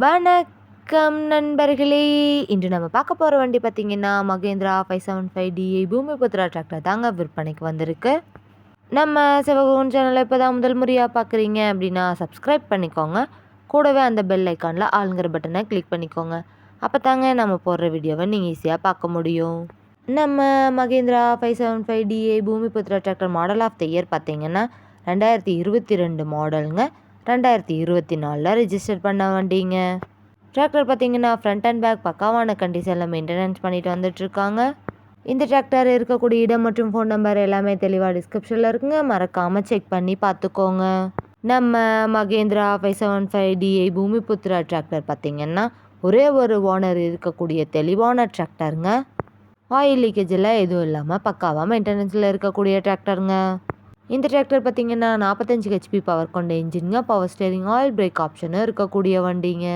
வணக்கம் நண்பர்களே! இன்று நம்ம பார்க்க போற வண்டி பார்த்தீங்கன்னா, மகேந்திரா 575DI பூமிபுத்ரா டிராக்டர் தாங்க விற்பனைக்கு வந்திருக்கு. நம்ம சிவகுகன் சேனலை இப்போ தான் முதல் முறையாக பார்க்குறீங்க அப்படின்னா சப்ஸ்கிரைப் பண்ணிக்கோங்க. கூடவே அந்த பெல் ஐக்கானில் ஆளுங்கிற பட்டனை கிளிக் பண்ணிக்கோங்க. அப்போ தாங்க நம்ம போடுற வீடியோவை நீங்கள் ஈஸியாக பார்க்க முடியும். நம்ம Mahindra 575DI Bhoomiputra tractor model of the year பார்த்தீங்கன்னா 2022 மாடலுங்க. 2024 ரிஜிஸ்டர் பண்ண வண்டிங்க. டிராக்டர் பார்த்தீங்கன்னா ஃப்ரண்ட் அண்ட் பேக் பக்காவான கண்டிஷனில் மெயின்டெனன்ஸ் பண்ணிட்டு வந்துட்டுருக்காங்க. இந்த டிராக்டர் இருக்கக்கூடிய இடம் மற்றும் ஃபோன் நம்பர் எல்லாமே தெளிவாக டிஸ்கிரிப்ஷனில் இருக்குங்க. மறக்காமல் செக் பண்ணி பார்த்துக்கோங்க. நம்ம மகேந்திரா 575DI பூமிபுத்ரா டிராக்டர் பார்த்தீங்கன்னா ஒரே ஒரு ஓனர் இருக்கக்கூடிய தெளிவான டிராக்டருங்க. ஆயில் லீக்கேஜ் எல்லாம் எதுவும் இல்லாமல் பக்காவாக மெயின்டெனன்ஸில் இருக்கக்கூடிய டிராக்டருங்க. இந்த டிராக்டர் பார்த்தீங்கன்னா 45 ஹெச்பி பவர் கொண்ட இன்ஜின்ங்க. பவர் ஸ்டேரிங், ஆயில் பிரேக் ஆப்ஷனும் இருக்கக்கூடிய வண்டிங்க.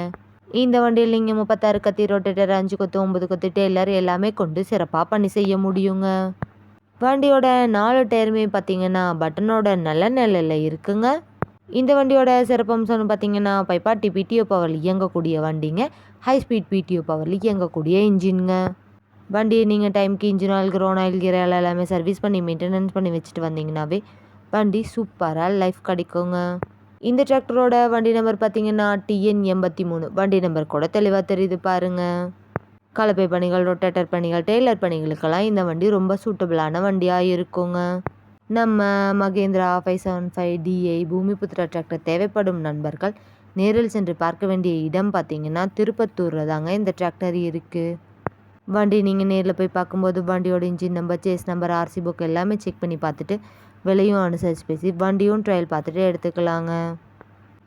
இந்த வண்டியில் நீங்கள் 36 கத்தி, ரொட்டேட்டர், 5 கொத்து, 9 கொத்து, டெய்லர் எல்லாமே கொண்டு சிறப்பாக பணி செய்ய முடியுங்க. வண்டியோட 4 டயருமே பார்த்தீங்கன்னா பட்டனோட நல்ல நிலையில் இருக்குங்க. இந்த வண்டியோட சிறப்பம்சம்னு பார்த்தீங்கன்னா பைப்பாட்டி பிடிஓ பவரில் இயங்கக்கூடிய வண்டிங்க. ஹை ஸ்பீட் பிடிஓ பவரில் இயங்கக்கூடிய இன்ஜின்ங்க. வண்டியை நீங்கள் டைமுக்கு engine oil, grown oil, gear oil எல்லாமே சர்வீஸ் பண்ணி மெயின்டெனன்ஸ் பண்ணி வச்சுட்டு வந்தீங்கன்னாவே வண்டி சூப்பராக லைஃப் கிடைக்குங்க. இந்த டிராக்டரோட வண்டி நம்பர் பார்த்தீங்கன்னா TN 83. வண்டி நம்பர் கூட தெளிவாக தெரியுது பாருங்க. கலப்பை பணிகள், ரொட்டேட்டர் பணிகள், டெய்லர் பணிகளுக்கெல்லாம் இந்த வண்டி ரொம்ப சூட்டபிளான வண்டியாக இருக்குங்க. நம்ம மகேந்திரா 575DI பூமிபுத்ரா டிராக்டர் தேவைப்படும் நண்பர்கள் நேரில் சென்று பார்க்க வேண்டிய இடம் பார்த்தீங்கன்னா திருப்பத்தூரில் தாங்க இந்த டிராக்டர் இருக்குது. வண்டி நீங்கள் நேரில் போய் பார்க்கும்போது வண்டியோட engine number, chassis number, RC book எல்லாமே செக் பண்ணி பார்த்துட்டு விலையும் அனுசரித்து பேசி வண்டியும் ட்ரையல் பார்த்துட்டு எடுத்துக்கலாங்க.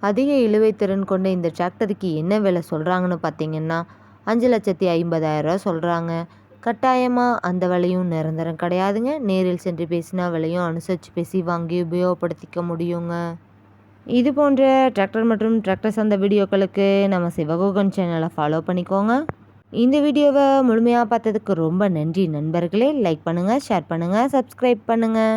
அதிக இழுவைத்திறன் கொண்ட இந்த டிராக்டருக்கு என்ன விலை சொல்கிறாங்கன்னு பார்த்தீங்கன்னா 5,50,000 சொல்கிறாங்க. கட்டாயமாக அந்த விலையும் நிரந்தரம் கிடையாதுங்க. நேரில் சென்று பேசினா விலையும் அனுசரித்து பேசி வாங்கி உபயோகப்படுத்திக்க முடியுங்க. இது போன்ற டிராக்டர் மற்றும் டிராக்டர் சார்ந்த வீடியோக்களுக்கு நம்ம சிவகுகன் சேனலை ஃபாலோ பண்ணிக்கோங்க. இந்த வீடியோவை முழுமையாக பார்த்ததுக்கு ரொம்ப நன்றி நண்பர்களே. லைக் பண்ணுங்கள், ஷேர் பண்ணுங்கள், சப்ஸ்கிரைப் பண்ணுங்கள்.